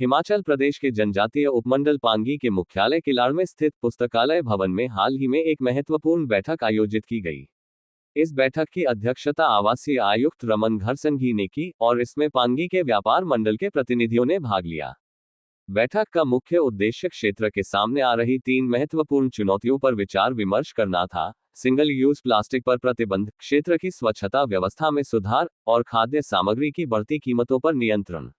हिमाचल प्रदेश के जनजातीय उपमंडल पांगी के मुख्यालय किलाड़ में स्थित पुस्तकालय भवन में हाल ही में एक महत्वपूर्ण बैठक आयोजित की गई। इस बैठक की अध्यक्षता आवासीय आयुक्त रमन घरसंघी ने की और इसमें पांगी के व्यापार मंडल के प्रतिनिधियों ने भाग लिया। बैठक का मुख्य उद्देश्य क्षेत्र के सामने आ रही 3 महत्वपूर्ण चुनौतियों पर विचार विमर्श करना था। सिंगल यूज प्लास्टिक पर प्रतिबंध, क्षेत्र की स्वच्छता व्यवस्था में सुधार और खाद्य सामग्री की बढ़ती कीमतों पर नियंत्रण।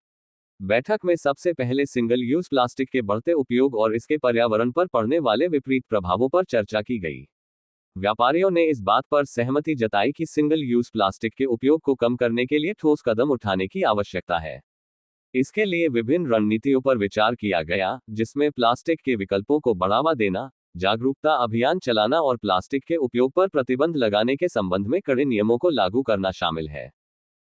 बैठक में सबसे पहले सिंगल यूज प्लास्टिक के बढ़ते उपयोग और इसके पर्यावरण पर पड़ने वाले विपरीत प्रभावों पर चर्चा की गई। व्यापारियों ने इस बात पर सहमति जताई कि सिंगल यूज प्लास्टिक के उपयोग को कम करने के लिए ठोस कदम उठाने की आवश्यकता है। इसके लिए विभिन्न रणनीतियों पर विचार किया गया, जिसमें प्लास्टिक के विकल्पों को बढ़ावा देना, जागरूकता अभियान चलाना और प्लास्टिक के उपयोग पर प्रतिबंध लगाने के संबंध में कड़े नियमों को लागू करना शामिल है।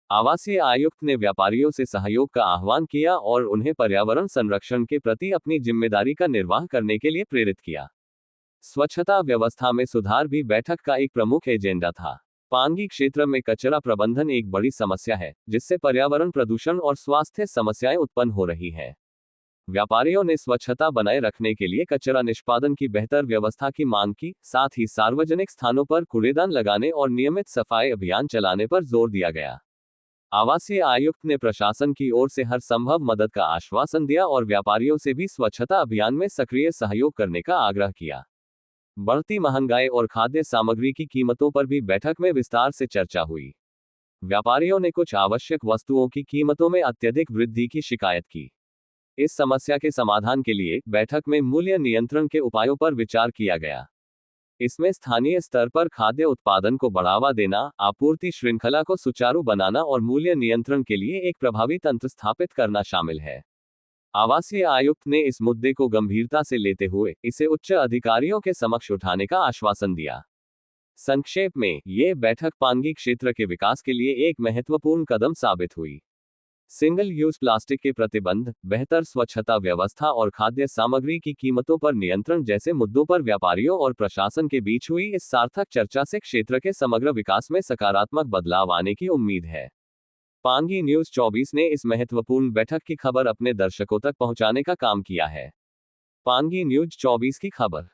आवासीय आयुक्त ने व्यापारियों से सहयोग का आह्वान किया और उन्हें पर्यावरण संरक्षण के प्रति अपनी जिम्मेदारी का निर्वाह करने के लिए प्रेरित किया। स्वच्छता व्यवस्था में सुधार भी बैठक का एक प्रमुख एजेंडा था। पांगी क्षेत्र में कचरा प्रबंधन एक बड़ी समस्या है, जिससे पर्यावरण प्रदूषण और स्वास्थ्य समस्याएं उत्पन्न हो रही हैं। व्यापारियों ने स्वच्छता बनाए रखने के लिए कचरा निष्पादन की बेहतर व्यवस्था की मांग की, साथ ही सार्वजनिक स्थानों पर कूड़ेदान लगाने और नियमित सफाई अभियान चलाने पर जोर दिया गया। आवासीय आयुक्त ने प्रशासन की ओर से हर संभव मदद का आश्वासन दिया और व्यापारियों से भी स्वच्छता अभियान में सक्रिय सहयोग करने का आग्रह किया। बढ़ती महंगाई और खाद्य सामग्री की कीमतों पर भी बैठक में विस्तार से चर्चा हुई। व्यापारियों ने कुछ आवश्यक वस्तुओं की कीमतों में अत्यधिक वृद्धि की शिकायत की। इस समस्या के समाधान के लिए बैठक में मूल्य नियंत्रण के उपायों पर विचार किया गया। इसमें स्थानीय स्तर पर खाद्य उत्पादन को बढ़ावा देना, आपूर्ति श्रृंखला को सुचारू बनाना और मूल्य नियंत्रण के लिए एक प्रभावी तंत्र स्थापित करना शामिल है। आवासीय आयुक्त ने इस मुद्दे को गंभीरता से लेते हुए इसे उच्च अधिकारियों के समक्ष उठाने का आश्वासन दिया। संक्षेप में, ये बैठक पांगी क्षेत्र के विकास के लिए एक महत्वपूर्ण कदम साबित हुई। सिंगल यूज प्लास्टिक के प्रतिबंध, बेहतर स्वच्छता व्यवस्था और खाद्य सामग्री की कीमतों पर नियंत्रण जैसे मुद्दों पर व्यापारियों और प्रशासन के बीच हुई इस सार्थक चर्चा से क्षेत्र के समग्र विकास में सकारात्मक बदलाव आने की उम्मीद है। पांगी न्यूज 24 ने इस महत्वपूर्ण बैठक की खबर अपने दर्शकों तक पहुंचाने का काम किया है। पांगी न्यूज 24 की खबर।